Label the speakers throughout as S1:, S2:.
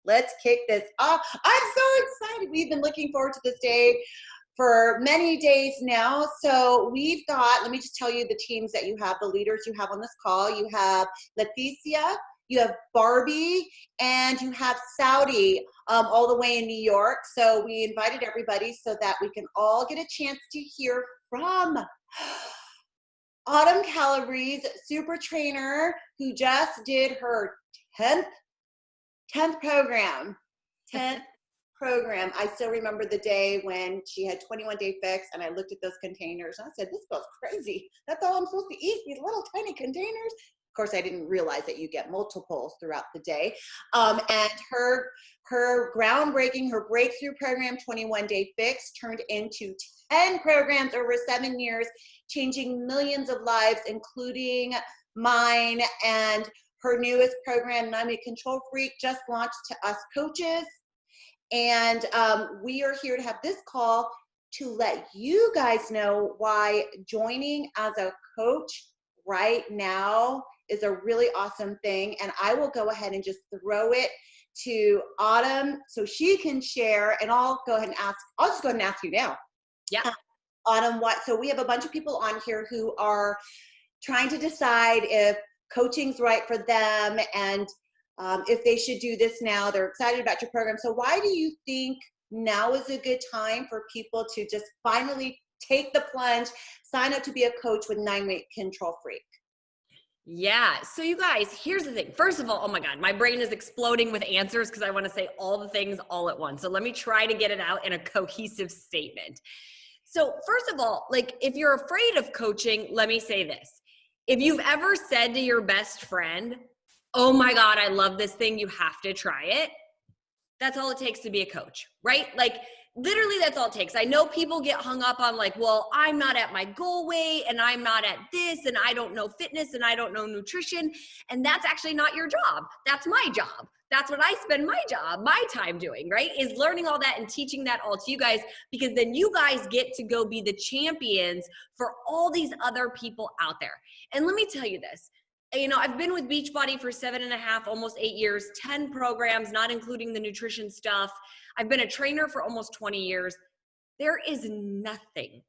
S1: Let's kick this off. I'm so excited. We've been looking forward to this day for many days now. So we've got, let me just tell you the teams that you have, the leaders you have on this call. You have Leticia, you have Barbie, and you have Saudi all the way in New York. So we invited everybody so that we can all get a chance to hear from Autumn Calabrese, super trainer, who just did her 10th program. 10th program. I still remember the day when she had 21-day fix, and I looked at those containers and I said, this girl's crazy. That's all I'm supposed to eat, these little tiny containers. Of course, I didn't realize that you get multiples throughout the day. And her groundbreaking, her breakthrough program, 21-day fix, turned into 10 programs over 7 years, changing millions of lives, including mine. And her newest program, 9-Week Control Freak, just launched to us coaches. And we are here to have this call to let you guys know why joining as a coach right now is a really awesome thing. And I will go ahead and just throw it to Autumn so she can share, and I'll go ahead and ask, I'll just go ahead and ask you now.
S2: Yeah.
S1: Autumn, so we have a bunch of people on here who are trying to decide if coaching's right for them and if they should do this now. They're excited about your program. So why do you think now is a good time for people to just finally take the plunge, sign up to be a coach with 9-Week Control Freak?
S2: Yeah. So you guys, here's the thing. First of all, oh my God, my brain is exploding with answers because I want to say all the things all at once. So let me try to get it out in a cohesive statement. So first of all, like if you're afraid of coaching, let me say this. If you've ever said to your best friend, oh my God, I love this thing, you have to try it. That's all it takes to be a coach, right? Like literally that's all it takes. I know people get hung up on like, well, I'm not at my goal weight and I'm not at this and I don't know fitness and I don't know nutrition. And that's actually not your job. That's my job. That's what I spend my time doing, right? Is learning all that and teaching that all to you guys, because then you guys get to go be the champions for all these other people out there. And let me tell you this. You know, I've been with Beachbody for 7.5, almost 8 years, 10 programs, not including the nutrition stuff. I've been a trainer for almost 20 years. There is nothing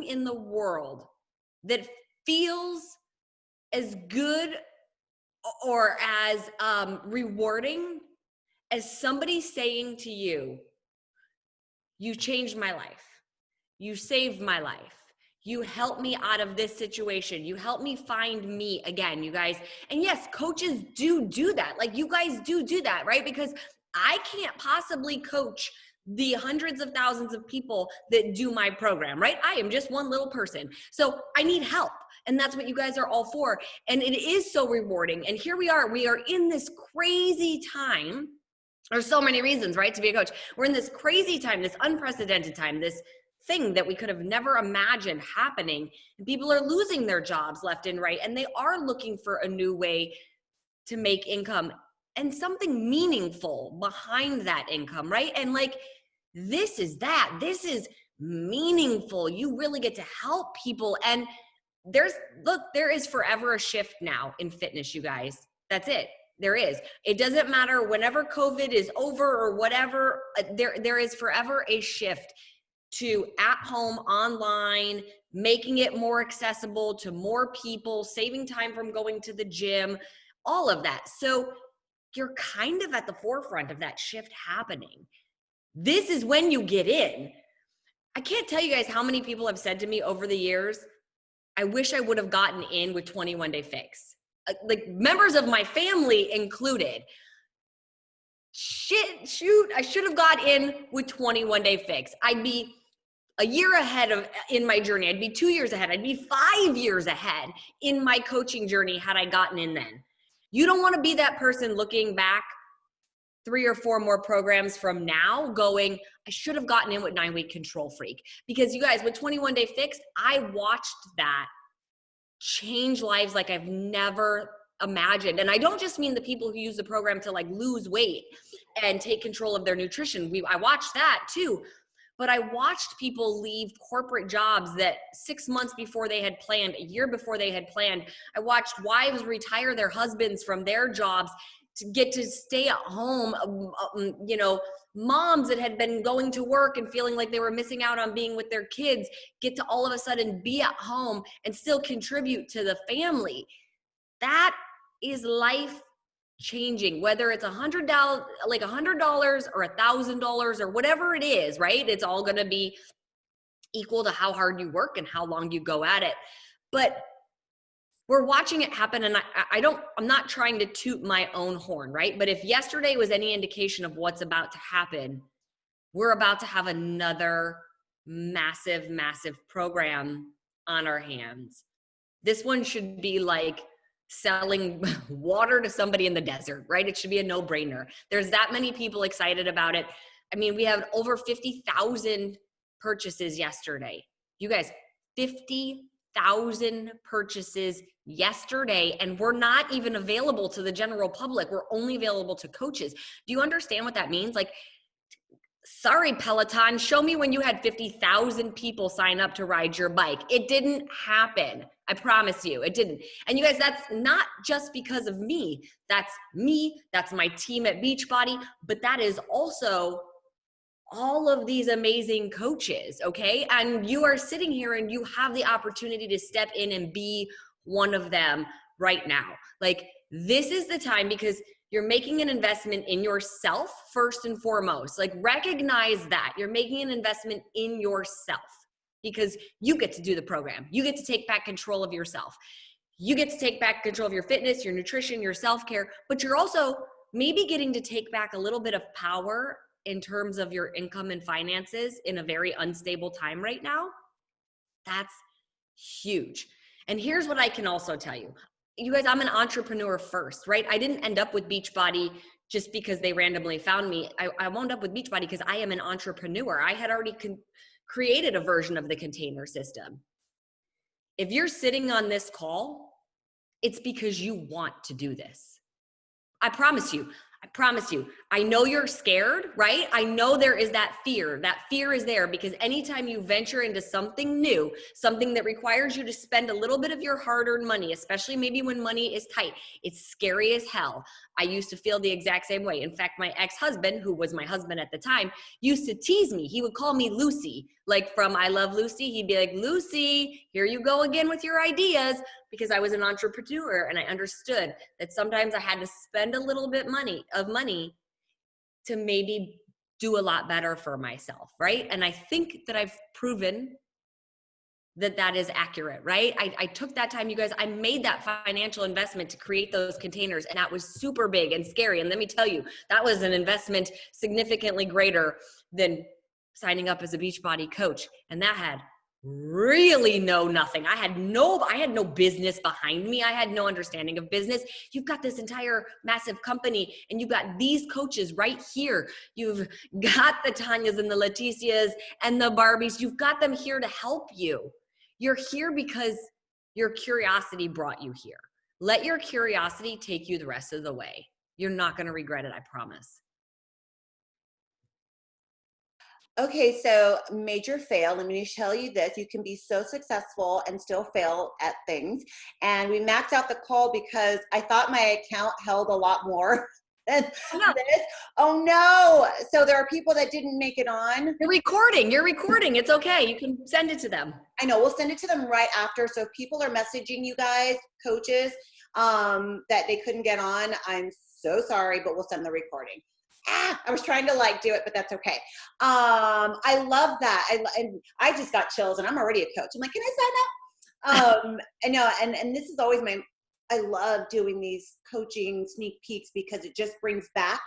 S2: in the world that feels as good or as rewarding as somebody saying to you, you changed my life. You saved my life. You helped me out of this situation. You helped me find me again, you guys. And yes, coaches do that. Like you guys do that, right? Because I can't possibly coach the hundreds of thousands of people that do my program, right? I am just one little person. So I need help. And that's what you guys are all for. And it is so rewarding. And here we are in this crazy time. There's so many reasons, right, to be a coach. We're in this crazy time, this unprecedented time, this thing that we could have never imagined happening. And people are losing their jobs left and right. And they are looking for a new way to make income and something meaningful behind that income, right? And like, this is meaningful. You really get to help people. And there is forever a shift now in fitness, you guys. That's it. There is. It doesn't matter whenever COVID is over or whatever, there is forever a shift to at home, online, making it more accessible to more people, saving time from going to the gym, all of that. So you're kind of at the forefront of that shift happening. This is when you get in. I can't tell you guys how many people have said to me over the years, I wish I would have gotten in with 21-day fix. Like members of my family included. Shoot, I should have got in with 21-day fix. I'd be a year ahead in my journey. I'd be 2 years ahead. I'd be 5 years ahead in my coaching journey had I gotten in then. You don't want to be that person looking back 3 or 4 more programs from now going, I should have gotten in with 9-Week Control Freak. Because you guys, with 21-day fix, I watched that change lives like I've never imagined. And I don't just mean the people who use the program to like lose weight and take control of their nutrition. I watched that too. But I watched people leave corporate jobs that 6 months before they had planned, a year before they had planned. I watched wives retire their husbands from their jobs to get to stay at home, moms that had been going to work and feeling like they were missing out on being with their kids, get to all of a sudden be at home and still contribute to the family. That is life changing, whether it's $100, like $100 or $1,000 or whatever it is, right? It's all going to be equal to how hard you work and how long you go at it. But we're watching it happen, and I'm not trying to toot my own horn, right? But if yesterday was any indication of what's about to happen, we're about to have another massive, massive program on our hands. This one should be like selling water to somebody in the desert, right? It should be a no-brainer. There's that many people excited about it. I mean, we have over 50,000 purchases yesterday. You guys, 50,000 purchases yesterday, and we're not even available to the general public. We're only available to coaches. Do you understand what that means? Like, sorry, Peloton, show me when you had 50,000 people sign up to ride your bike. It didn't happen. I promise you, it didn't. And you guys, that's not just because of me. That's me, that's my team at Beachbody, but that is also all of these amazing coaches, okay? And you are sitting here and you have the opportunity to step in and be one of them right now. Like, this is the time, because you're making an investment in yourself first and foremost. Like, recognize that you're making an investment in yourself, because you get to do the program. You get to take back control of yourself. You get to take back control of your fitness, your nutrition, your self-care, but you're also maybe getting to take back a little bit of power in terms of your income and finances in a very unstable time right now. That's huge. And here's what I can also tell you. You guys, I'm an entrepreneur first, right? I didn't end up with Beachbody just because they randomly found me. I wound up with Beachbody because I am an entrepreneur. I had already created a version of the container system. If you're sitting on this call, it's because you want to do this. I promise you. I know you're scared, right? I know there is that fear. That fear is there because anytime you venture into something new, something that requires you to spend a little bit of your hard-earned money, especially maybe when money is tight, it's scary as hell. I used to feel the exact same way. In fact, my ex-husband, who was my husband at the time, used to tease me. He would call me Lucy, like from I Love Lucy. He'd be like, Lucy, here you go again with your ideas, because I was an entrepreneur and I understood that sometimes I had to spend a little bit of money to maybe do a lot better for myself, right? And I think that I've proven that is accurate, right? I took that time, you guys, I made that financial investment to create those containers, and that was super big and scary. And let me tell you, that was an investment significantly greater than signing up as a Beachbody coach. And that had really nothing. I had no business behind me. I had no understanding of business. You've got this entire massive company and you've got these coaches right here. You've got the Tanyas and the Leticias and the Barbies. You've got them here to help you. You're here because your curiosity brought you here. Let your curiosity take you the rest of the way. You're not going to regret it, I promise.
S1: Okay, so major fail. Let me tell you this. You can be so successful and still fail at things. And we maxed out the call because I thought my account held a lot more than this. Oh no. So there are people that didn't make it on.
S2: You're recording. It's okay. You can send it to them.
S1: I know. We'll send it to them right after. So if people are messaging you guys, coaches, that they couldn't get on, I'm so sorry, but we'll send the recording. I was trying to do it, but that's okay. I love that. And I just got chills and I'm already a coach. I'm like, can I sign up? I know. And this is always I love doing these coaching sneak peeks because it just brings back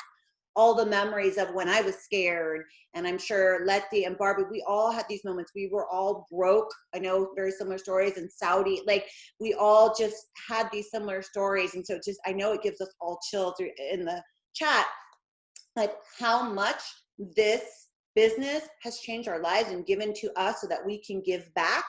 S1: all the memories of when I was scared. And I'm sure Letty and Barbie, we all had these moments. We were all broke. I know very similar stories in Saudi. We all just had these similar stories. And so I know it gives us all chills in the chat. How much this business has changed our lives and given to us so that we can give back.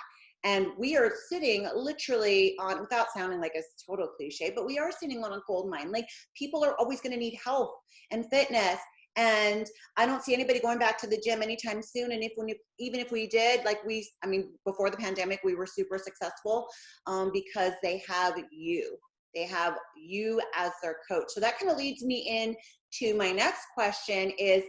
S1: And we are sitting literally on, without sounding like a total cliche, but we are sitting on a gold mine. People are always going to need health and fitness. And I don't see anybody going back to the gym anytime soon. And even if we did, before the pandemic, we were super successful because they have you. They have you as their coach. So that kind of leads me in to my next question is,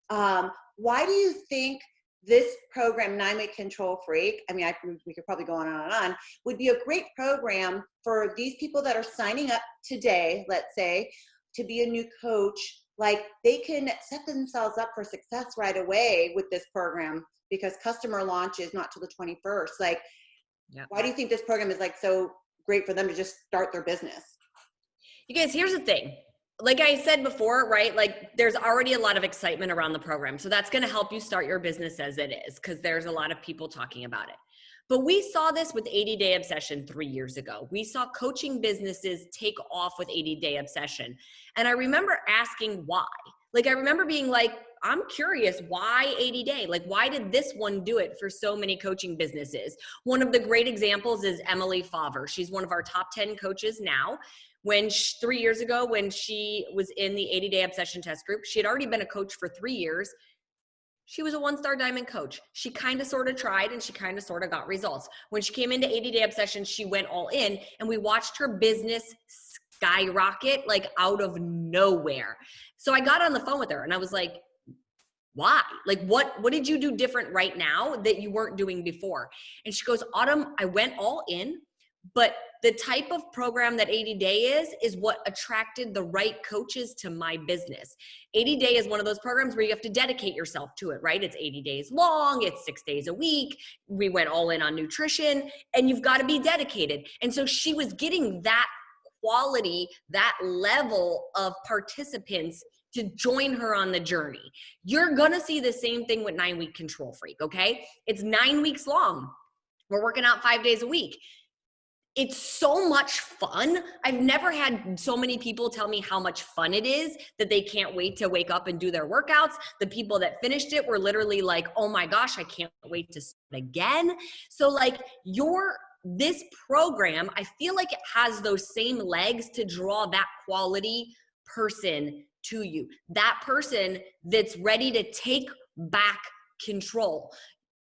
S1: why do you think this program, 9-Week Control Freak, I mean, we could probably go on and on, would be a great program for these people that are signing up today, let's say, to be a new coach. Like, they can set themselves up for success right away with this program, because customer launch is not till the 21st. Like,
S2: Yeah.
S1: why do you think this program is like so great for them to just start their business?
S2: You guys, here's the thing. Like I said before, right? Like, there's already a lot of excitement around the program. So that's going to help you start your business as it is, because there's a lot of people talking about it. But we saw this with 80-Day Obsession 3 years ago. We saw coaching businesses take off with 80-Day Obsession. And I remember asking why. Like, I remember being like, I'm curious, why 80-day? Like, why did this one do it for so many coaching businesses? One of the great examples is Emily Favre. She's one of our top 10 coaches now. 3 years ago, when she was in the 80-Day Obsession test group, she had already been a coach for 3 years. She was a 1-star diamond coach. She kind of sort of tried, and she kind of sort of got results. When she came into 80-Day Obsession, she went all in, and we watched her business skyrocket like out of nowhere. So I got on the phone with her and I was like, why? Like, what did you do different right now that you weren't doing before? And she goes, Autumn, I went all in, but the type of program that 80-Day is what attracted the right coaches to my business. 80-Day is one of those programs where you have to dedicate yourself to it, right? It's 80 days long. It's 6 days a week. We went all in on nutrition, and you've got to be dedicated. And so she was getting that quality, that level of participants to join her on the journey. You're gonna see the same thing with 9-Week Control Freak, okay? It's 9 weeks long. We're working out 5 days a week. It's so much fun. I've never had so many people tell me how much fun it is that they can't wait to wake up and do their workouts. The people that finished it were literally like, oh my gosh, I can't wait to start again. So like, this program, I feel like it has those same legs to draw that quality person to you, that person that's ready to take back control.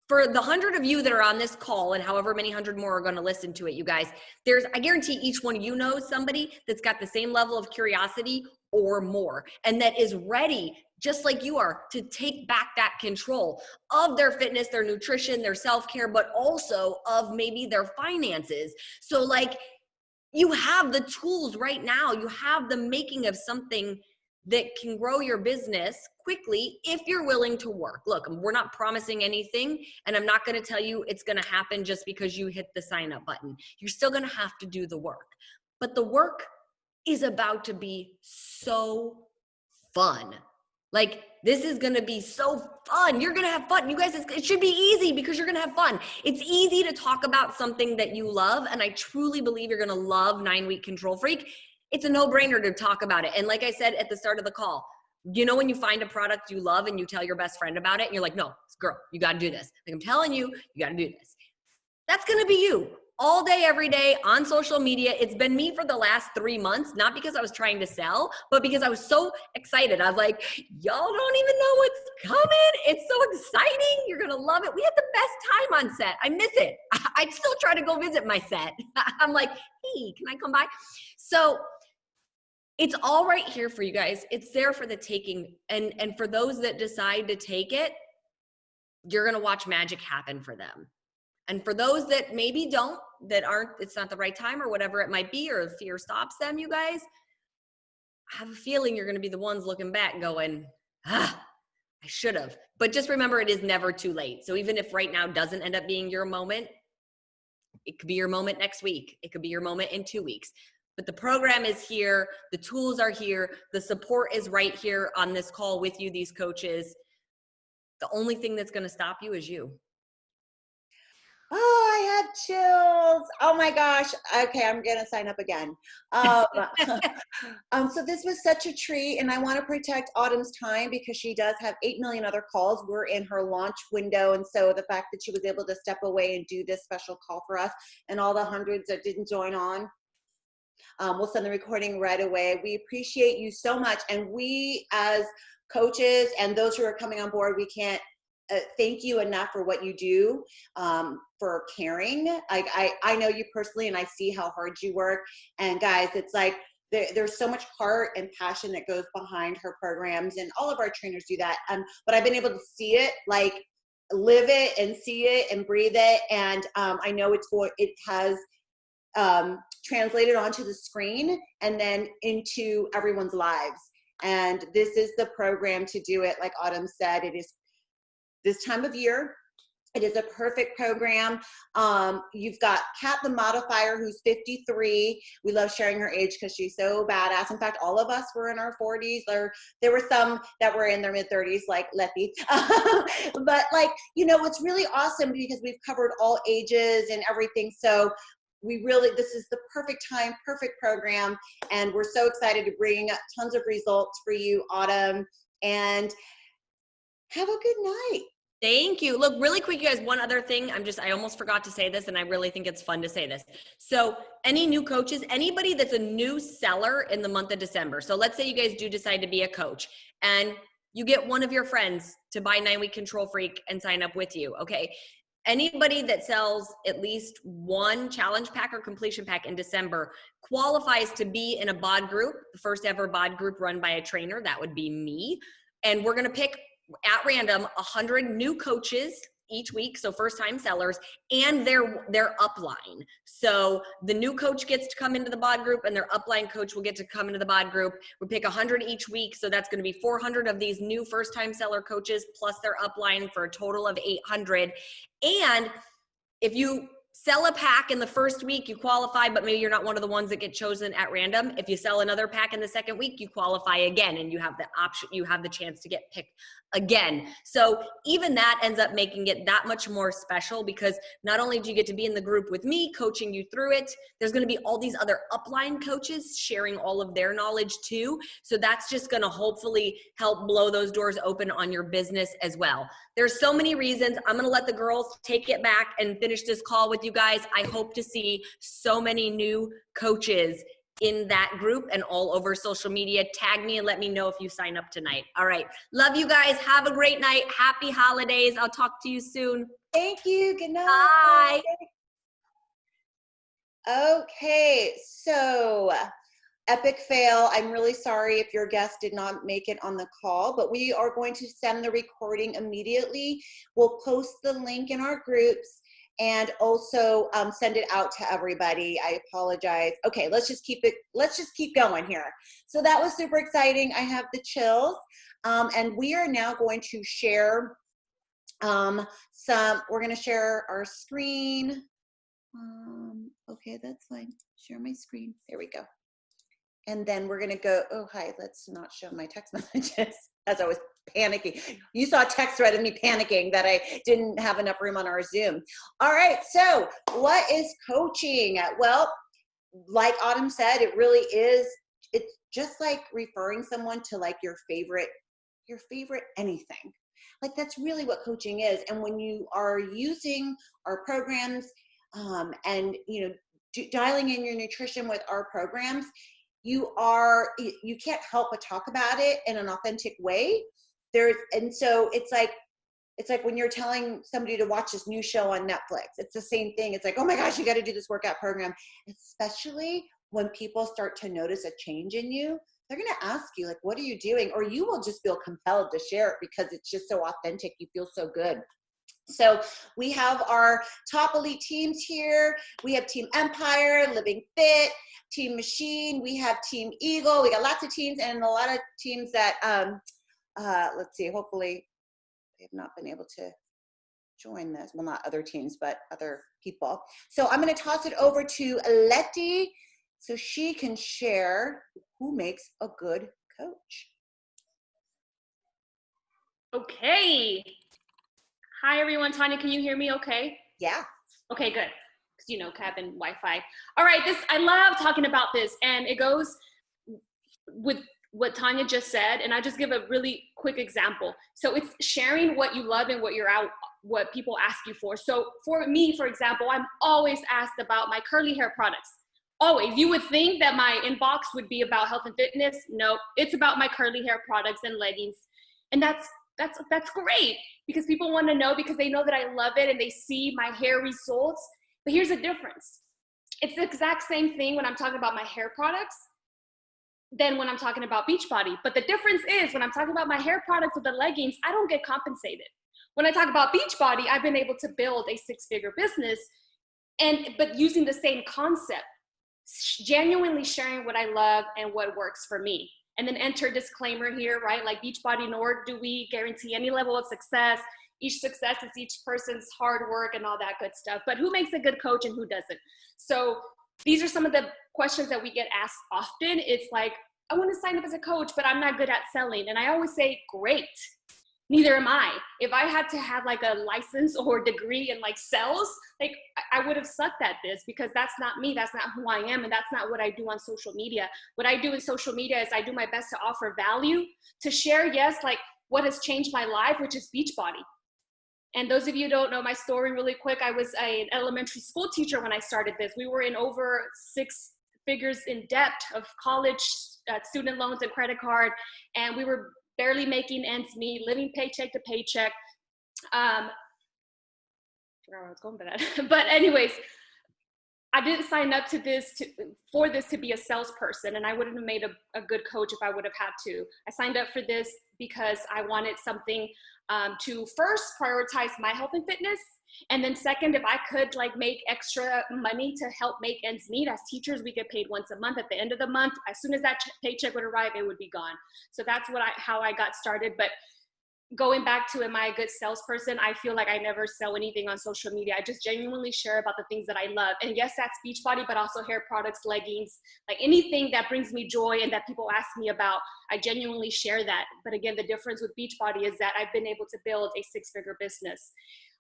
S2: For the 100 of you that are on this call, and however many 100 more are going to listen to it, you guys, I guarantee each one of you knows somebody that's got the same level of curiosity or more, and that is ready, just like you are, to take back that control of their fitness, their nutrition, their self-care, but also of maybe their finances. So like, you have the tools right now. You have the making of something that can grow your business quickly if you're willing to work. Look, we're not promising anything, and I'm not going to tell you it's going to happen just because you hit the sign up button. You're still going to have to do the work, but the work is about to be so fun. Like, this is going to be so fun. You're going to have fun. You guys, it should be easy because you're going to have fun. It's easy to talk about something that you love, and I truly believe you're going to love 9-Week Control Freak. It's a no-brainer to talk about it. And like I said at the start of the call, you know when you find a product you love and you tell your best friend about it and you're like, no, girl, you got to do this. Like, I'm telling you, you got to do this. That's going to be you all day, every day on social media. It's been me for the last 3 months, not because I was trying to sell, but because I was so excited. I was like, y'all don't even know what's coming. It's so exciting. You're going to love it. We had the best time on set. I miss it. I still try to go visit my set. I'm like, hey, can I come by? So it's all right here for you guys. It's there for the taking. And for those that decide to take it, you're going to watch magic happen for them. And for those that maybe don't, it's not the right time or whatever it might be, or fear stops them, you guys, I have a feeling you're going to be the ones looking back going, I should have. But just remember, it is never too late. So even if right now doesn't end up being your moment, it could be your moment next week. It could be your moment in 2 weeks. But the program is here. The tools are here. The support is right here on this call with you, these coaches. The only thing that's going to stop you is you.
S1: Oh, I have chills. Oh my gosh. Okay, I'm going to sign up again. So this was such a treat, and I want to protect Autumn's time because she does have 8 million other calls. We're in her launch window, and so the fact that she was able to step away and do this special call for us, and all the hundreds that didn't join on, we'll send the recording right away. We appreciate you so much, and we as coaches and those who are coming on board, we can't thank you enough for what you do, for caring. I know you personally, and I see how hard you work. And guys, it's like, there's so much heart and passion that goes behind her programs, and all of our trainers do that. But I've been able to see it, like live it and see it and breathe it. And I know it has translated onto the screen and then into everyone's lives. And this is the program to do it. Like Autumn said, it is this time of year. It is a perfect program. You've got Kat the Modifier, who's 53. We love sharing her age because she's so badass. In fact, all of us were in our 40s. There were some that were in their mid-30s, like Letty. But like, you know, it's really awesome because we've covered all ages and everything. So this is the perfect time, perfect program. And we're so excited to bring tons of results for you, Autumn. And have a good night.
S2: Thank you. Look, really quick, you guys, one other thing. I almost forgot to say this, and I really think it's fun to say this. So any new coaches, anybody that's a new seller in the month of December. So let's say you guys do decide to be a coach and you get one of your friends to buy 9-week Control Freak and sign up with you. Okay. Anybody that sells at least one challenge pack or completion pack in December qualifies to be in a Bod group, the first ever Bod group run by a trainer. That would be me. And we're going to pick at random 100 new coaches each week, so first time sellers, and their upline. So the new coach gets to come into the Bod group and their upline coach will get to come into the Bod group. We pick 100 each week, so that's going to be 400 of these new first time seller coaches plus their upline for a total of 800. And if you sell a pack in the first week, you qualify, but maybe you're not one of the ones that get chosen at random. If you sell another pack in the second week, you qualify again, and you have the option, you have the chance to get picked again. So even that ends up making it that much more special, because not only do you get to be in the group with me coaching you through it, there's going to be all these other upline coaches sharing all of their knowledge too. So that's just going to hopefully help blow those doors open on your business as well. There's so many reasons. I'm going to let the girls take it back and finish this call with you guys. I hope to see so many new coaches in that group and all over social media. Tag me and let me know if you sign up tonight. All right. Love you guys. Have a great night. Happy holidays. I'll talk to you soon.
S1: Thank you. Good night. Bye. Okay. So epic fail. I'm really sorry if your guest did not make it on the call, but we are going to send the recording immediately. We'll post the link in our groups and also send it out to everybody. I apologize. Okay, let's just keep going here. So that was super exciting. I have the chills. And we are now going to share we're going to share our screen. Okay, that's fine. Share my screen. There we go. And then we're going to go, oh, hi, let's not show my text messages as I was panicking. You saw a text thread of me panicking that I didn't have enough room on our Zoom. All right, so what is coaching? Well, like Autumn said, it really is, it's just like referring someone to like your favorite anything. Like that's really what coaching is. And when you are using our programs and you know, dialing in your nutrition with our programs, you can't help but talk about it in an authentic way. And so it's like when you're telling somebody to watch this new show on Netflix, it's the same thing. It's like, oh my gosh, you got to do this workout program. Especially when people start to notice a change in you, they're going to ask you like, what are you doing? Or you will just feel compelled to share it because it's just so authentic. You feel so good. So we have our top elite teams here. We have Team Empire, Living Fit, Team Machine. We have Team Eagle. We got lots of teams and a lot of teams that, let's see, hopefully they have not been able to join this. Well, not other teams, but other people. So I'm going to toss it over to Letty so she can share who makes a good coach.
S3: Okay. Hi, everyone. Tanya, can you hear me okay?
S1: Yeah.
S3: Okay, good. Because, you know, cabin Wi-Fi. All right, I love talking about this, and it goes with what Tanya just said, and I just give a really quick example. So it's sharing what you love and what people ask you for. So for me, for example, I'm always asked about my curly hair products. Always. You would think that my inbox would be about health and fitness. No, it's about my curly hair products and leggings. And that's that's great, because people want to know, because they know that I love it and they see my hair results. But here's the difference. It's the exact same thing when I'm talking about my hair products than when I'm talking about Beachbody. But the difference is, when I'm talking about my hair products with the leggings, I don't get compensated. When I talk about Beachbody, I've been able to build a 6-figure business, but using the same concept, genuinely sharing what I love and what works for me. And then enter disclaimer here, right? Like Beachbody, nor do we guarantee any level of success. Each success is each person's hard work and all that good stuff. But who makes a good coach and who doesn't? So these are some of the questions that we get asked often. It's like, I want to sign up as a coach, but I'm not good at selling. And I always say, great. Neither am I. If I had to have like a license or degree in like sales, like I would have sucked at this, because that's not me. That's not who I am. And that's not what I do on social media. What I do in social media is I do my best to offer value, to share, yes, like what has changed my life, which is Beachbody. And those of you who don't know my story really quick, I was an elementary school teacher when I started this. We were in over 6 figures in debt of college, student loans and credit card. And we were barely making ends meet, living paycheck to paycheck. I forgot where I was going with that. But anyways, I didn't sign up for this to be a salesperson, and I wouldn't have made a good coach if I would have had to. I signed up for this because I wanted something to first prioritize my health and fitness. And then second, if I could like make extra money to help make ends meet. As teachers, we get paid once a month. At the end of the month, as soon as that paycheck would arrive, it would be gone. So that's how I got started. But going back to, am I a good salesperson? I feel like I never sell anything on social media. I just genuinely share about the things that I love. And yes, that's Beachbody, but also hair products, leggings, like anything that brings me joy and that people ask me about, I genuinely share that. But again, the difference with Beachbody is that I've been able to build a 6-figure business.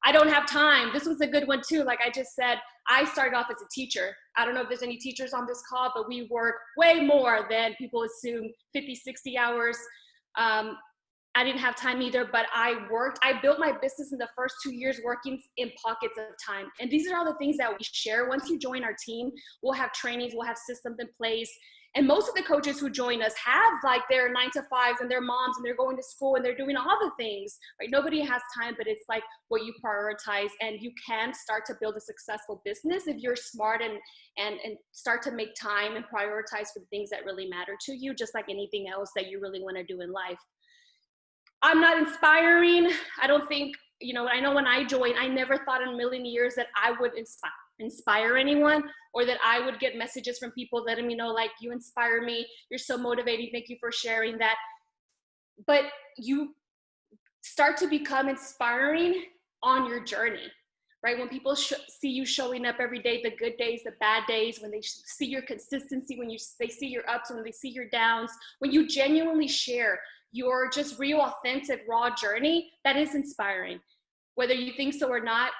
S3: I don't have time. This was a good one too. Like I just said, I started off as a teacher. I don't know if there's any teachers on this call, but we work way more than people assume, 50, 60 hours. I didn't have time either, but I built my business in the first 2 years working in pockets of time. And these are all the things that we share. Once you join our team, we'll have trainings, we'll have systems in place. And most of the coaches who join us have like their 9-to-5s and their moms, and they're going to school and they're doing all the things, right? Nobody has time, but it's like what you prioritize, and you can start to build a successful business if you're smart and start to make time and prioritize for the things that really matter to you, just like anything else that you really want to do in life. I'm not inspiring. I don't think, I know when I joined, I never thought in a million years that I would inspire anyone, or that I would get messages from people letting me know, like, you inspire me, you're so motivating, thank you for sharing that. But you start to become inspiring on your journey, right? When people see you showing up every day, the good days, the bad days, when they see your consistency, when they see your ups, when they see your downs, when you genuinely share your just real, authentic, raw journey, that is inspiring. Whether you think so or not,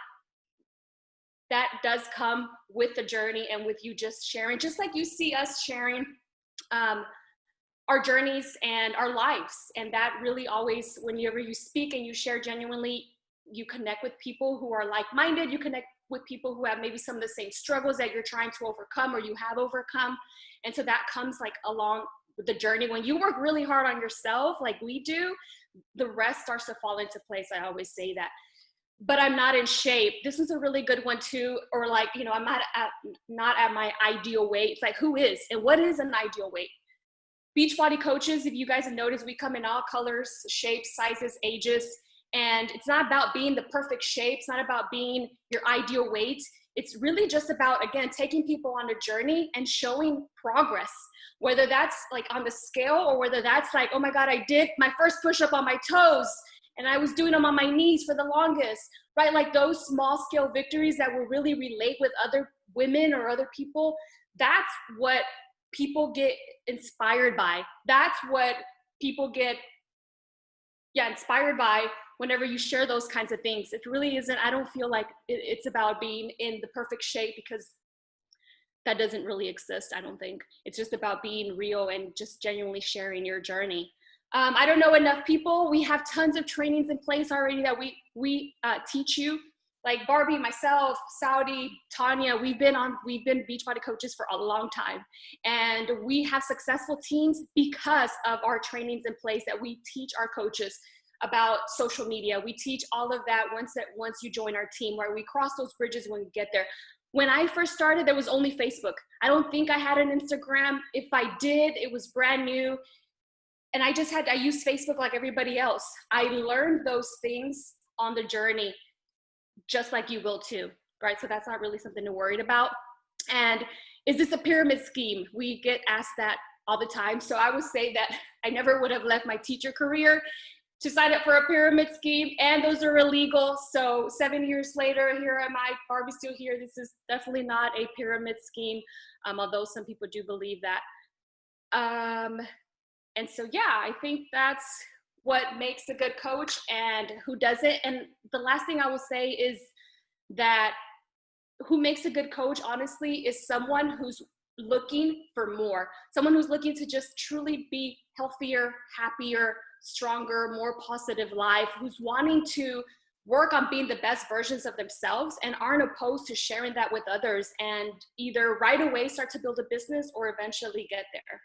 S3: that does come with the journey and with you just sharing, just like you see us sharing our journeys and our lives. And that really always, whenever you speak and you share genuinely, you connect with people who are like-minded, you connect with people who have maybe some of the same struggles that you're trying to overcome or you have overcome. And so that comes like along with the journey. When you work really hard on yourself, like we do, the rest starts to fall into place. I always say that. But I'm not in shape. This is a really good one too. Or like, I'm not at my ideal weight. It's like, who is, and what is an ideal weight? Beachbody coaches, if you guys have noticed, we come in all colors, shapes, sizes, ages. And it's not about being the perfect shape. It's not about being your ideal weight. It's really just about, again, taking people on a journey and showing progress, whether that's like on the scale or whether that's like, oh my God, I did my first push-up on my toes and I was doing them on my knees for the longest, right? Like those small scale victories that will really relate with other women or other people. That's what people get inspired by. That's what people get, inspired by whenever you share those kinds of things. It really isn't, I don't feel like it's about being in the perfect shape, because that doesn't really exist, I don't think. It's just about being real and just genuinely sharing your journey. I don't know enough people. We have tons of trainings in place already that we teach you. Like Barbie, myself, Saudi, Tanya, we've been Beachbody coaches for a long time. And we have successful teams because of our trainings in place that we teach our coaches. about social media. We teach all of that once you join our team, where we cross those bridges when we get there. When I first started, there was only Facebook. I don't think I had an Instagram. If I did, it was brand new. And I used Facebook like everybody else. I learned those things on the journey, just like you will too, right? So that's not really something to worry about. And is this a pyramid scheme? We get asked that all the time. So I would say that I never would have left my teacher career to sign up for a pyramid scheme, and those are illegal. So 7 years later, here am I, Barbie's still here. This is definitely not a pyramid scheme, although some people do believe that. And so, yeah, I think that's what makes a good coach and who doesn't. And the last thing I will say is that who makes a good coach, honestly, is someone who's looking for more, someone who's looking to just truly be healthier, happier, stronger, more positive life, who's wanting to work on being the best versions of themselves and aren't opposed to sharing that with others, and either right away start to build a business or eventually get there.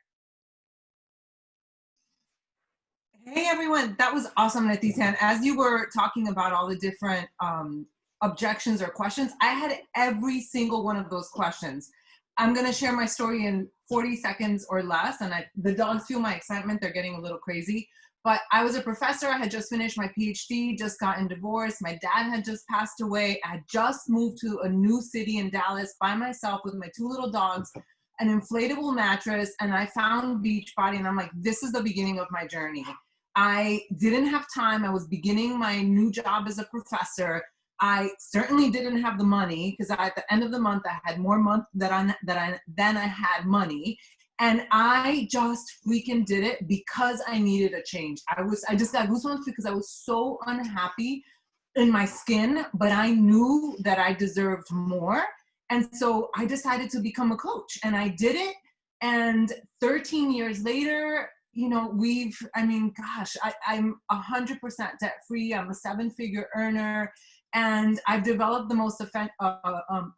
S4: Hey everyone, that was awesome, Leticia. And as you were talking about all the different objections or questions, I had every single one of those questions. I'm gonna share my story in 40 seconds or less, and the dogs feel my excitement. They're getting a little crazy. But I was a professor. I had just finished my PhD, just gotten divorced. My dad had just passed away. I had just moved to a new city in Dallas by myself with my 2 little dogs, an inflatable mattress, and I found Beachbody, and I'm like, this is the beginning of my journey. I didn't have time. I was beginning my new job as a professor. I certainly didn't have the money, because at the end of the month, I had more month than I had money. And I just freaking did it because I needed a change. I just got goosebumps because I was so unhappy in my skin, but I knew that I deserved more. And so I decided to become a coach, and I did it. And 13 years later, you know, I'm 100% debt free. I'm a 7-figure earner. And I've developed the most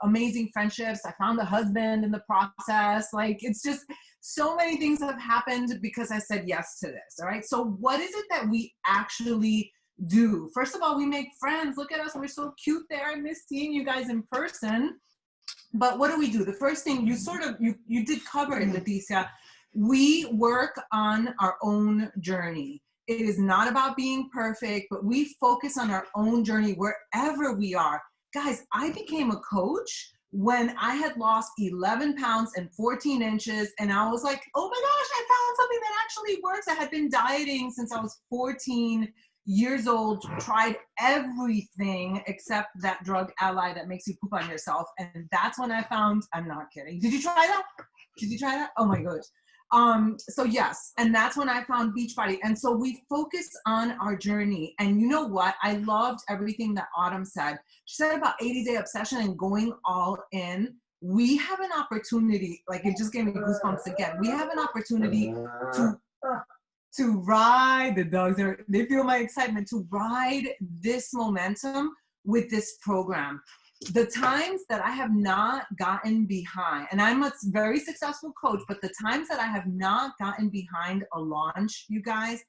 S4: amazing friendships. I found a husband in the process. Like, it's just so many things have happened because I said yes to this. All right. So what is it that we actually do? First of all, we make friends. Look at us. We're so cute there. I miss seeing you guys in person. But what do? The first thing you did cover it, Leticia. We work on our own journey. It is not about being perfect, but we focus on our own journey wherever we are. Guys, I became a coach when I had lost 11 pounds and 14 inches. And I was like, oh my gosh, I found something that actually works. I had been dieting since I was 14 years old, tried everything except that drug Ally that makes you poop on yourself. And that's when I found, I'm not kidding. Did you try that? Did you try that? Oh my gosh. So yes, and that's when I found Beachbody. And so we focus on our journey. And you know what? I loved everything that Autumn said. She said about 80-day obsession and going all in. We have an opportunity, like it just gave me goosebumps again. We have an opportunity to ride the dogs. They feel my excitement, to ride this momentum with this program. The times that I have not gotten behind, and I'm a very successful coach, but the times that I have not gotten behind a launch, you guys,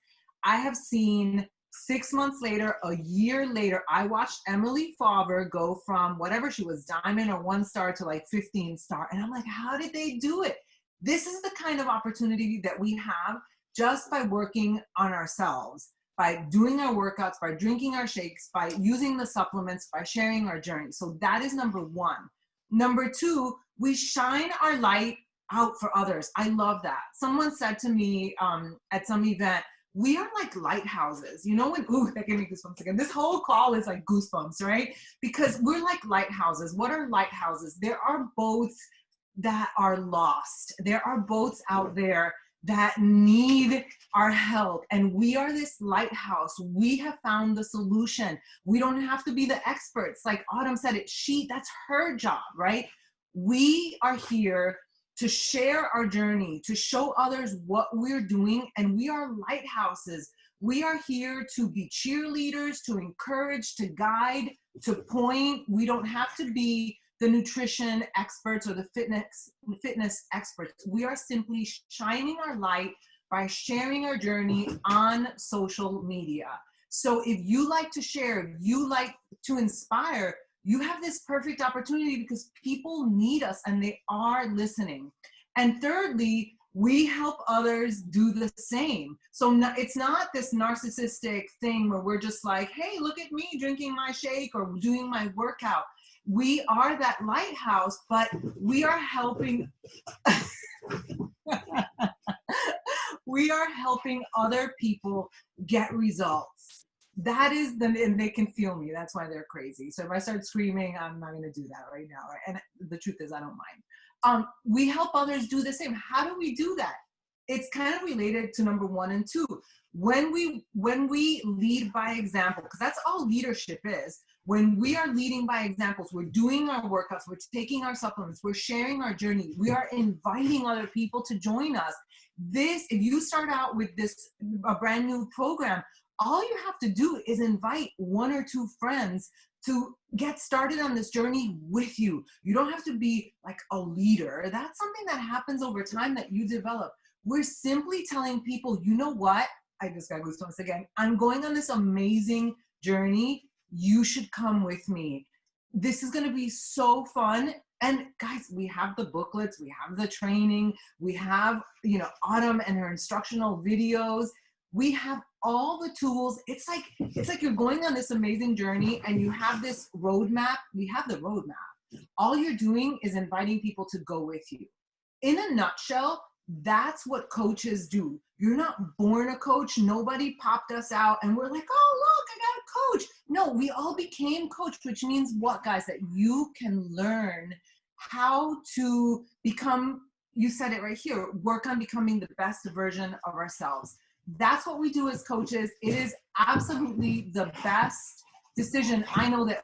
S4: I have seen 6 months later, a year later, I watched Emily Favre go from whatever she was, diamond or 1-star, to like 15-star. And I'm like, how did they do it? This is the kind of opportunity that we have just by working on ourselves, by doing our workouts, by drinking our shakes, by using the supplements, by sharing our journey. So that is number 1. Number 2, we shine our light out for others. I love that. Someone said to me at some event, we are like lighthouses. You know when, ooh, that gave me goosebumps again. This whole call is like goosebumps, right? Because we're like lighthouses. What are lighthouses? There are boats that are lost. There are boats out there that need our help. And we are this lighthouse. We have found the solution. We don't have to be the experts. Like Autumn said, that's her job, right? We are here to share our journey, to show others what we're doing. And we are lighthouses. We are here to be cheerleaders, to encourage, to guide, to point. We don't have to be the nutrition experts or the fitness experts. We are simply shining our light by sharing our journey on social media. So if you like to share, if you like to inspire, you have this perfect opportunity because people need us and they are listening. And thirdly, we help others do the same. So it's not this narcissistic thing where we're just like, hey, look at me drinking my shake or doing my workout. We are that lighthouse, but we are helping. We are helping other people get results. That is and they can feel me. That's why they're crazy. So if I start screaming, I'm not going to do that right now. Right? And the truth is, I don't mind. We help others do the same. How do we do that? It's kind of related to number 1 and 2. When we lead by example, because that's all leadership is. When we are leading by examples, we're doing our workouts, we're taking our supplements, we're sharing our journey, we are inviting other people to join us. If you start out with a brand new program, all you have to do is invite 1 or 2 friends to get started on this journey with you. You don't have to be like a leader. That's something that happens over time that you develop. We're simply telling people, you know what? I just got goosebumps again. I'm going on this amazing journey. You should come with me. This is going to be so fun. And guys, we have the booklets, we have the training, we have, Autumn and her instructional videos. We have all the tools. It's like you're going on this amazing journey and you have this roadmap. We have the roadmap. All you're doing is inviting people to go with you. In a nutshell, that's what coaches do. You're not born a coach. Nobody popped us out and we're like, oh, look, I got a coach. No, we all became coach, which means what, guys? That you can learn how to become, you said it right here, work on becoming the best version of ourselves. That's what we do as coaches. It is absolutely the best decision I know that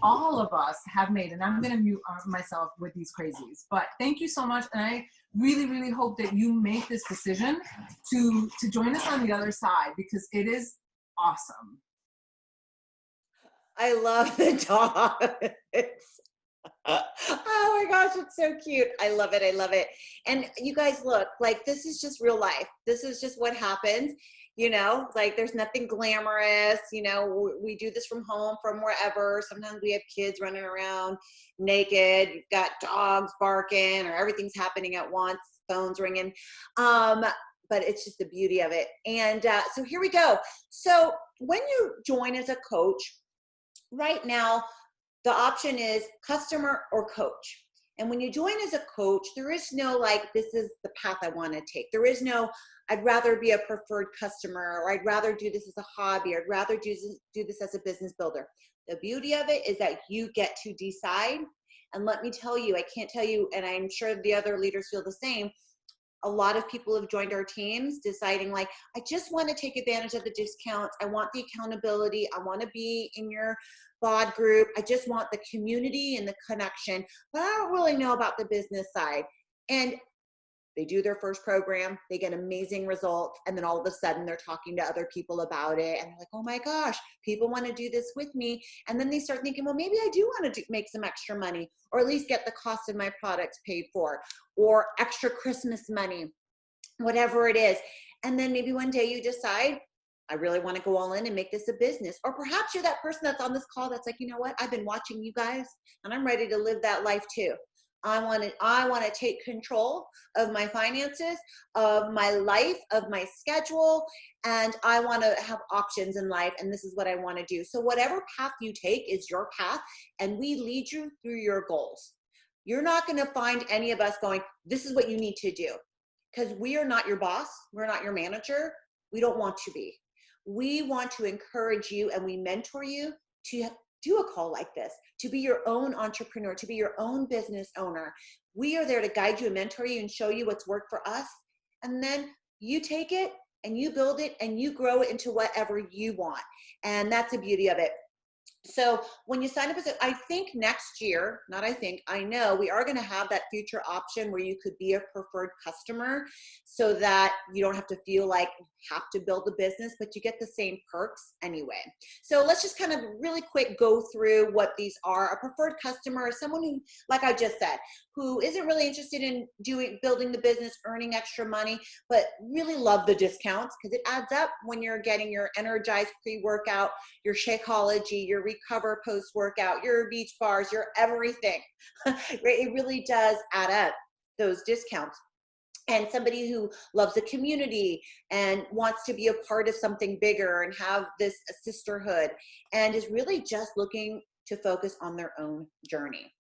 S4: all of us have made. And I'm going to mute myself with these crazies. But thank you so much. And I really, really hope that you make this decision to join us on the other side, because it is awesome.
S1: I love the dogs. Oh my gosh, it's so cute. I love it. I love it. And you guys, look, like, this is just real life. This is just what happens. Like, there's nothing glamorous. We do this from home, from wherever. Sometimes we have kids running around naked. You've got dogs barking, or everything's happening at once, phones ringing. But it's just the beauty of it. And so here we go. So when you join as a coach, right now, the option is customer or coach. And when you join as a coach, there is no, like, this is the path I want to take. There is no, I'd rather be a preferred customer, or I'd rather do this as a hobby, or I'd rather do this as a business builder. The beauty of it is that you get to decide. And let me tell you, I can't tell you, and I'm sure the other leaders feel the same, a lot of people have joined our teams deciding, like, I just want to take advantage of the discounts. I want the accountability. I want to be in your Bod Group. I just want the community and the connection, but I don't really know about the business side. And they do their first program, they get amazing results, and then all of a sudden they're talking to other people about it, and they're like, oh my gosh, people want to do this with me. And then they start thinking, well, maybe I do want to make some extra money, or at least get the cost of my products paid for, or extra Christmas money, whatever it is. And then maybe one day you decide, I really want to go all in and make this a business. Or perhaps you're that person that's on this call that's like, you know what, I've been watching you guys and I'm ready to live that life too. I want to take control of my finances, of my life, of my schedule, and I want to have options in life, and this is what I want to do. So whatever path you take is your path, and we lead you through your goals. You're not going to find any of us going, this is what you need to do, because we are not your boss. We're not your manager. We don't want to be. We want to encourage you, and we mentor you to do a call like this, to be your own entrepreneur, to be your own business owner. We are there to guide you and mentor you and show you what's worked for us. And then you take it and you build it and you grow it into whatever you want. And that's the beauty of it. So when you sign up as I think next year, not I think, I know we are going to have that future option where you could be a preferred customer so that you don't have to feel like you have to build a business, but you get the same perks anyway. So let's just kind of really quick go through what these are. A preferred customer is someone who, like I just said, who isn't really interested in building the business, earning extra money, but really love the discounts because it adds up when you're getting your Energize pre-workout, your Shakeology, your Recover post-workout, your beach bars, your everything. It really does add up, those discounts. And somebody who loves the community and wants to be a part of something bigger and have this sisterhood and is really just looking to focus on their own journey,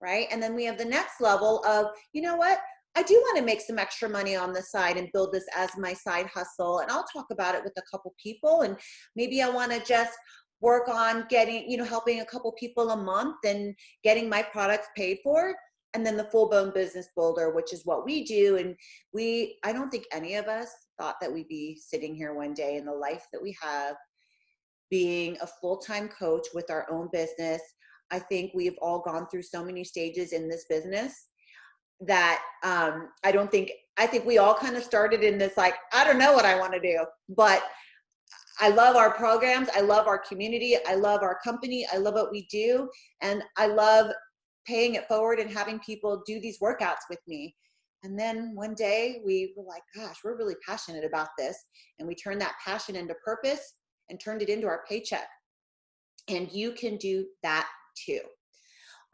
S1: right? And then we have the next level of, you know what? I do want to make some extra money on the side and build this as my side hustle. And I'll talk about it with a couple people. And maybe I want to just work on getting, helping a couple people a month and getting my products paid for. And then the full-blown business builder, which is what we do. And I don't think any of us thought that we'd be sitting here one day in the life that we have, being a full-time coach with our own business. I think we've all gone through so many stages in this business that I think we all kind of started in this, like, I don't know what I want to do, but I love our programs. I love our community. I love our company. I love what we do. And I love paying it forward and having people do these workouts with me. And then one day we were like, gosh, we're really passionate about this. And we turned that passion into purpose and turned it into our paycheck. And you can do that too.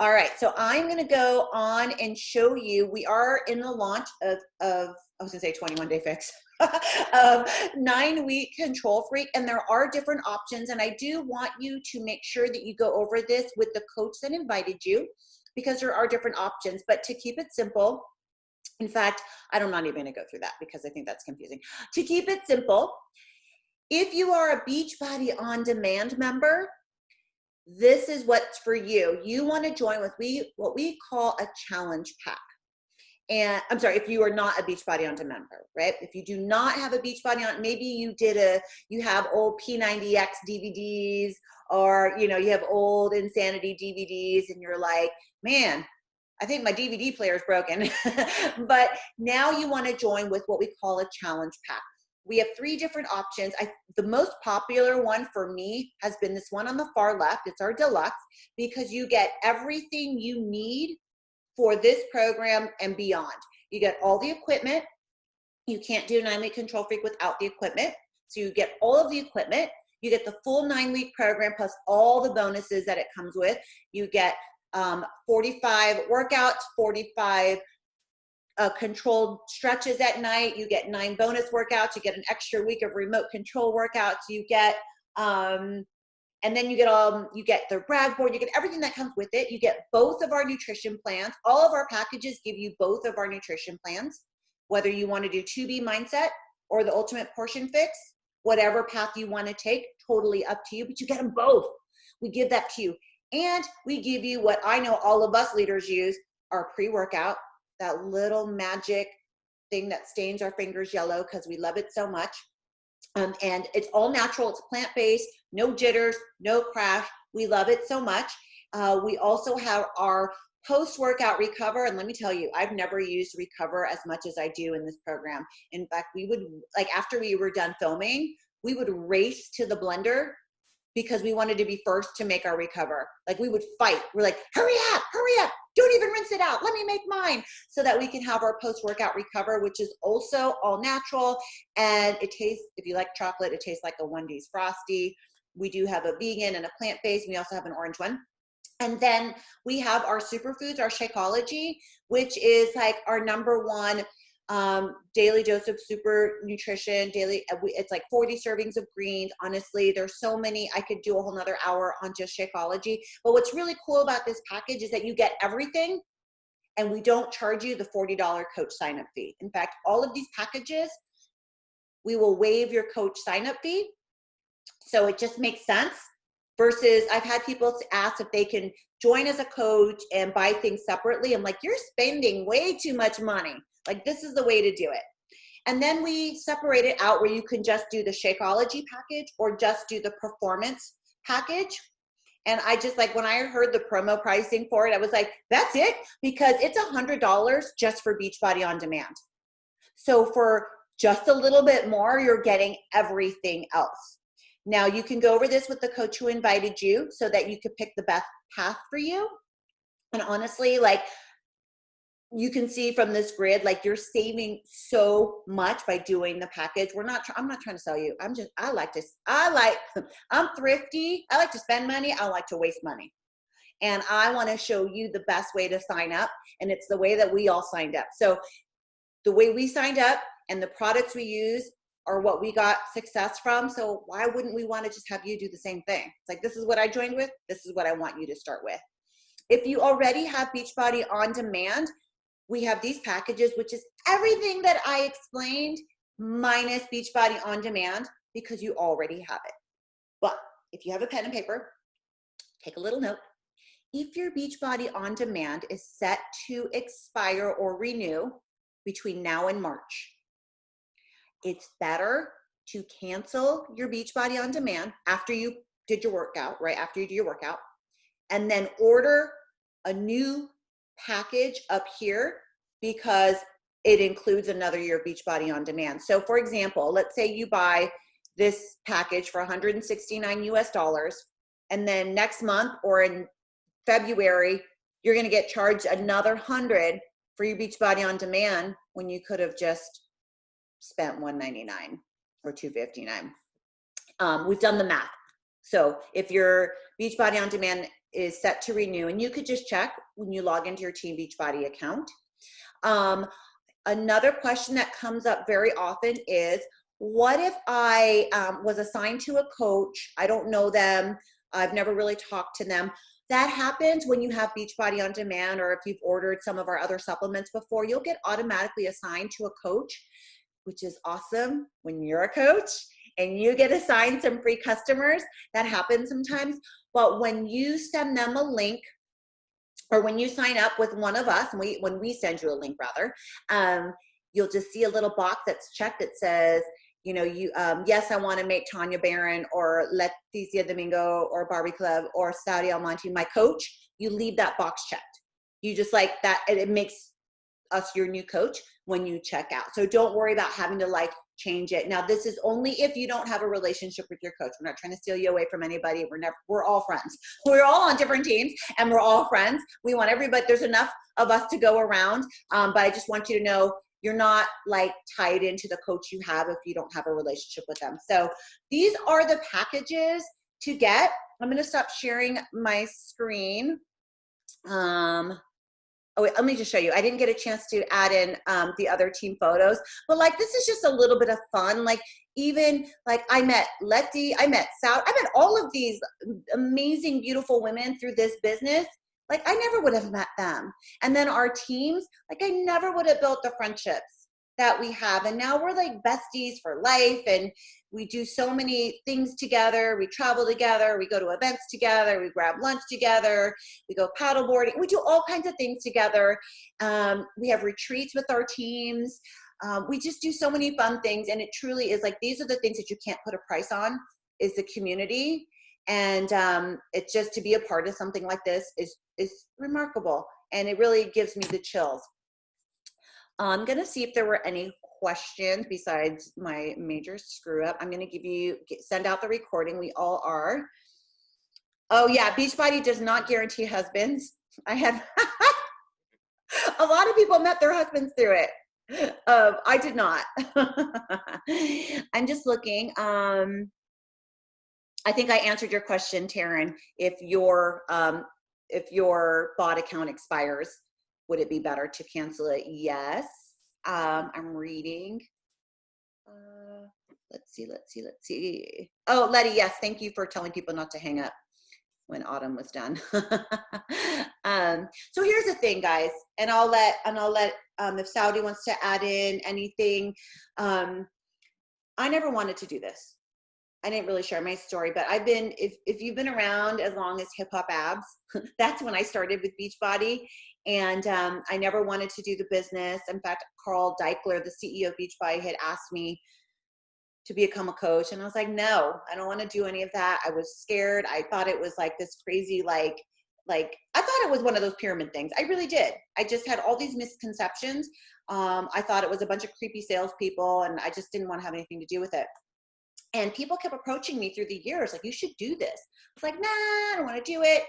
S1: All right, so I'm going to go on and show you, we are in the launch of I was going to say 21 Day Fix, 9-week Control Freak, and there are different options, and I do want you to make sure that you go over this with the coach that invited you, because there are different options. But to keep it simple, in fact, I'm not even going to go through that because I think that's confusing. To keep it simple, if you are a Beachbody On Demand member, this is what's for you. You want to join with what we call a challenge pack. And I'm sorry, if you are not a Beachbody On Demand member, right? If you do not have a Beachbody On, maybe you have old P90X DVDs, or you have old Insanity DVDs, and you're like, man, I think my DVD player is broken. But now you want to join with what we call a challenge pack. We have 3 different options. The most popular one for me has been this one on the far left. It's our deluxe, because you get everything you need for this program and beyond. You get all the equipment. You can't do 9-week Control Freak without the equipment. So you get all of the equipment. You get the full 9-week program plus all the bonuses that it comes with. You get 45 workouts, 45 controlled stretches at night. You get 9 bonus workouts. You get an extra week of remote control workouts. You get, and then you get the brag board. You get everything that comes with it. You get both of our nutrition plans. All of our packages give you both of our nutrition plans, whether you want to do 2B mindset or the ultimate portion fix, whatever path you want to take, totally up to you, but you get them both. We give that to you. And we give you what I know all of us leaders use, our pre-workout, that little magic thing that stains our fingers yellow because we love it so much. And it's all natural. It's plant-based, no jitters, no crash. We love it so much. We also have our post-workout Recover. And let me tell you, I've never used Recover as much as I do in this program. In fact, we would, after we were done filming, we would race to the blender because we wanted to be first to make our Recover. We would fight. We're like, hurry up, don't even rinse it out. Let me make mine, so that we can have our post-workout Recover, which is also all natural. And it tastes, if you like chocolate, it tastes like a Wendy's Frosty. We do have a vegan and a plant-based. We also have an orange one. And then we have our superfoods, our Shakeology, which is our number one daily dose of super nutrition. It's 40 servings of greens. Honestly, there's so many. I could do a whole nother hour on just Shakeology. But what's really cool about this package is that you get everything, and we don't charge you the $40 coach sign-up fee. In fact, all of these packages, we will waive your coach sign-up fee. So it just makes sense. Versus I've had people ask if they can join as a coach and buy things separately. I'm like, you're spending way too much money. This is the way to do it. And then we separate it out where you can just do the Shakeology package or just do the performance package. And I just like, when I heard the promo pricing for it, I was like, that's it? Because it's $100 just for Beachbody On Demand. So for just a little bit more, you're getting everything else. Now you can go over this with the coach who invited you so that you could pick the best path for you. And honestly, like, you can see from this grid, like, you're saving so much by doing the package. I'm not trying to sell you. I'm thrifty. I like to spend money. I like to waste money. And I want to show you the best way to sign up. And it's the way that we all signed up. So the way we signed up and the products we use are what we got success from. So why wouldn't we want to just have you do the same thing? It's like, this is what I joined with. This is what I want you to start with. If you already have Beachbody On Demand, we have these packages, which is everything that I explained minus Beachbody On Demand, because you already have it. But if you have a pen and paper, take a little note. If your Beachbody On Demand is set to expire or renew between now and March, it's better to cancel your Beachbody On Demand after you did your workout, right after you do your workout, and then order a new package up here, because it includes another year of Beachbody On Demand. So for example, let's say you buy this package for $169 US, and then next month or in February, you're going to get charged another $100 for your Beachbody On Demand when you could have just spent $199 or $259. We've done the math. So if your Beachbody On Demand is set to renew, and you could just check when you log into your Team Beachbody account. Another question that comes up very often is, what if I was assigned to a coach? I don't know them. I've never really talked to them. That happens when you have Beachbody On Demand, or if you've ordered some of our other supplements before, you'll get automatically assigned to a coach, which is awesome when you're a coach and you get assigned some free customers. That happens sometimes. But when you send them a link, or when you sign up with one of us, when we send you a link rather, you'll just see a little box that's checked that says, yes, I want to make Tanya Barron or Leticia Domingo or Barbie Club or Saudi Almonte my coach. You leave that box checked. You just like that, it makes us your new coach when you check out. So don't worry about having to change it. Now, this is only if you don't have a relationship with your coach. We're not trying to steal you away from anybody. We're all friends. We're all on different teams and we're all friends. We want everybody, there's enough of us to go around. But I just want you to know, you're not tied into the coach you have if you don't have a relationship with them. So these are the packages to get. I'm going to stop sharing my screen. Oh, wait, let me just show you. I didn't get a chance to add in the other team photos, but this is just a little bit of fun. I met Letty, I met Sal, I met all of these amazing, beautiful women through this business. I never would have met them. And then our teams, I never would have built the friendships that we have. And now we're besties for life. And we do so many things together. We travel together. We go to events together. We grab lunch together. We go paddleboarding. We do all kinds of things together. We have retreats with our teams. We just do so many fun things. And it truly is these are the things that you can't put a price on, is the community. And it's just to be a part of something like this is remarkable. And it really gives me the chills. I'm going to see if there were any questions besides my major screw up. I'm going to send out the recording. We all are. Oh yeah, Beachbody does not guarantee husbands. I have a lot of people met their husbands through it. I did not. I'm just looking. I think I answered your question, Taryn. If your Bod account expires, would it be better to cancel it? Yes. I'm reading. Let's see. Oh, Letty, yes. Thank you for telling people not to hang up when Autumn was done. So here's the thing, guys, and I'll let if Saudi wants to add in anything. I never wanted to do this. I didn't really share my story, but if you've been around as long as Hip Hop Abs, that's when I started with Beachbody. And I never wanted to do the business. In fact, Carl Deichler, the CEO of Beachbody, had asked me, to become a coach. And I was like, no, I don't want to do any of that. I was scared. I thought it was like this crazy, like I thought it was one of those pyramid things. I really did. I just had all these misconceptions. I thought it was a bunch of creepy salespeople, and I just didn't want to have anything to do with it. And people kept approaching me through the years, like, you should do this. I was like, nah, I don't want to do it.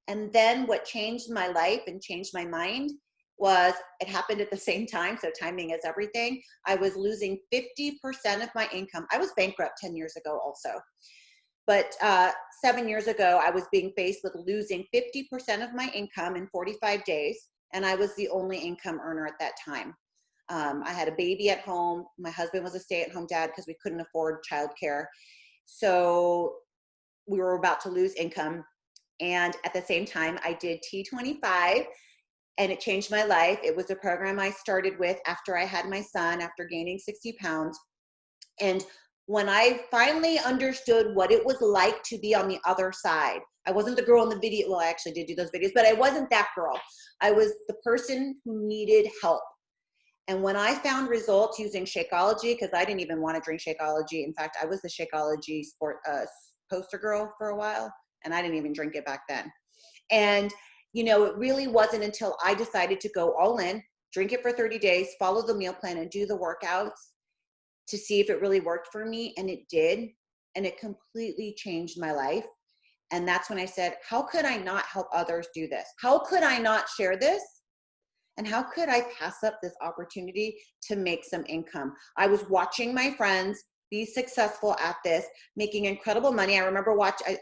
S1: And then what changed my life and changed my mind was, it happened at the same time. So timing is everything. I was losing 50% of my income. I was bankrupt 10 years ago also. But 7 years ago, I was being faced with losing 50% of my income in 45 days. And I was the only income earner at that time. I had a baby at home. My husband was a stay-at-home dad because we couldn't afford childcare. So we were about to lose income. And at the same time, I did T25, and it changed my life. It was a program I started with after I had my son, after gaining 60 pounds. And when I finally understood what it was like to be on the other side, I wasn't the girl in the video. Well, I actually did do those videos, but I wasn't that girl. I was the person who needed help. And when I found results using Shakeology, because I didn't even want to drink Shakeology. In fact, I was the Shakeology poster girl for a while, and I didn't even drink it back then. And, you know, it really wasn't until I decided to go all in, drink it for 30 days, follow the meal plan, and do the workouts to see if it really worked for me. And it did. And it completely changed my life. And that's when I said, how could I not help others do this? How could I not share this? And how could I pass up this opportunity to make some income? I was watching my friends be successful at this, making incredible money. I remember watching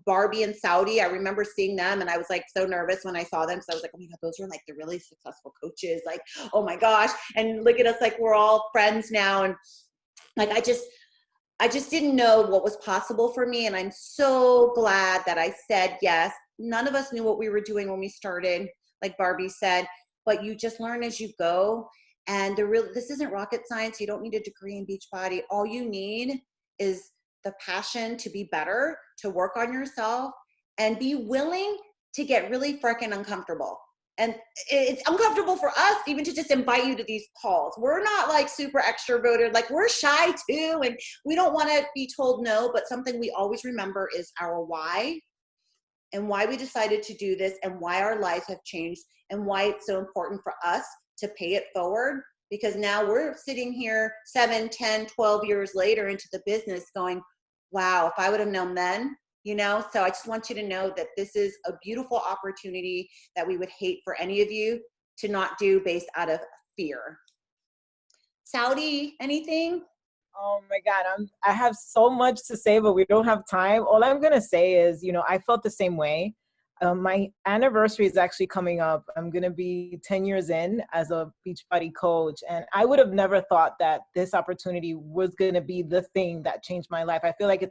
S1: Barbie and Saudi. I remember seeing them, and I was like so nervous when I saw them. So I was like, oh my God, those are like the really successful coaches. Like, oh my gosh. And look at us, like we're all friends now. And like, I just didn't know what was possible for me. And I'm so glad that I said yes. None of us knew what we were doing when we started, like Barbie said, but you just learn as you go. And this isn't rocket science. You don't need a degree in Beachbody. All you need is the passion to be better, to work on yourself, and be willing to get really freaking uncomfortable. And it's uncomfortable for us even to just invite you to these calls. We're not like super extroverted, like we're shy too. And we don't want to be told no, but something we always remember is our why, and why we decided to do this, and why our lives have changed, and why it's so important for us to pay it forward. Because now we're sitting here 7, 10, 12 years later into the business going, wow, if I would have known then, you know? So I just want you to know that this is a beautiful opportunity that we would hate for any of you to not do based out of fear. Saudi, anything?
S5: Oh my God, I have so much to say, but we don't have time. All I'm going to say is, you know, I felt the same way. My anniversary is actually coming up. I'm going to be 10 years in as a Beachbody coach. And I would have never thought that this opportunity was going to be the thing that changed my life. I feel like it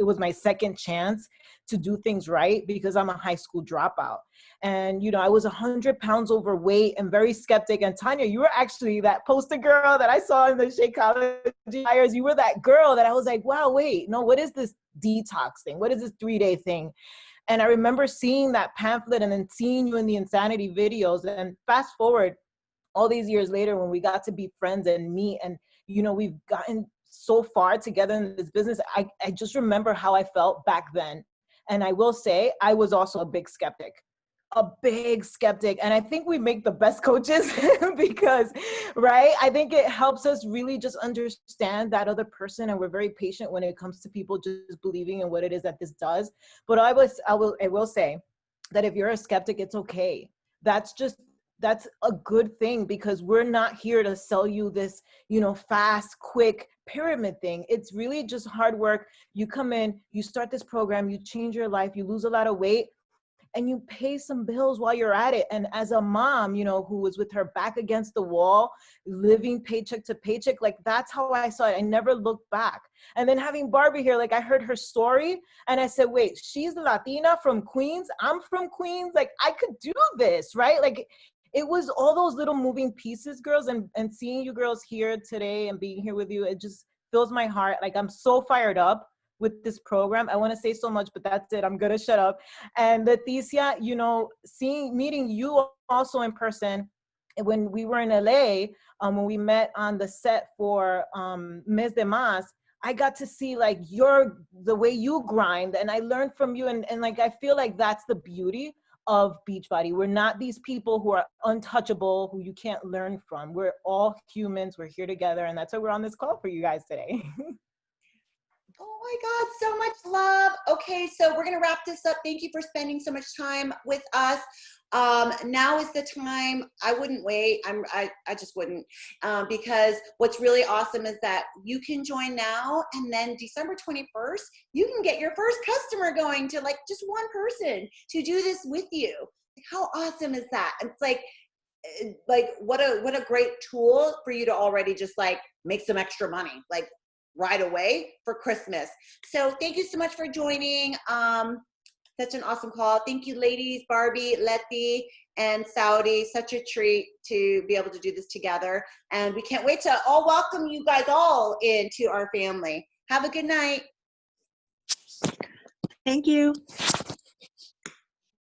S5: was my second chance to do things right, because I'm a high school dropout. And, you know, I was 100 pounds overweight and very skeptic. And Tanya, you were actually that poster girl that I saw in the Shakeology flyers. You were that girl that I was like, wow, wait, no, what is this detox thing? What is this 3-day thing? And I remember seeing that pamphlet and then seeing you in the Insanity videos. And fast forward all these years later, when we got to be friends and meet, and, you know, we've gotten so far together in this business. I just remember how I felt back then. And I will say, I was also a big skeptic. And I think we make the best coaches because, right? I think it helps us really just understand that other person, and we're very patient when it comes to people just believing in what it is that this does. But I will say that if you're a skeptic, it's okay. That's a good thing, because we're not here to sell you this, you know, fast, quick pyramid thing. It's really just hard work. You come in, you start this program, you change your life, you lose a lot of weight, and you pay some bills while you're at it. And as a mom, you know, who was with her back against the wall, living paycheck to paycheck, like that's how I saw it. I never looked back. And then having Barbie here, like I heard her story and I said, wait, she's Latina from Queens. I'm from Queens. Like I could do this, right? Like it was all those little moving pieces, girls, and seeing you girls here today and being here with you, it just fills my heart. Like I'm so fired up with this program. I want to say so much, but that's it. I'm going to shut up. And Leticia, you know, meeting you also in person when we were in LA, when we met on the set for Mes de Mas, I got to see like the way you grind, and I learned from you. And like, I feel like that's the beauty of Beachbody. We're not these people who are untouchable, who you can't learn from. We're all humans. We're here together. And that's why we're on this call for you guys today.
S1: Oh my God, so much love. Okay, so we're gonna wrap this up. Thank you for spending so much time with us. Now is the time. I wouldn't wait. I just wouldn't, because what's really awesome is that you can join now, and then December 21st, you can get your first customer going to like just one person to do this with you. How awesome is that? It's like what a great tool for you to already just like make some extra money, like right away for Christmas. So thank you so much for joining. Such an awesome call. Thank you, ladies, Barbie, Letty, and Saudi. Such a treat to be able to do this together. And we can't wait to all welcome you guys all into our family. Have a good night.
S6: Thank you.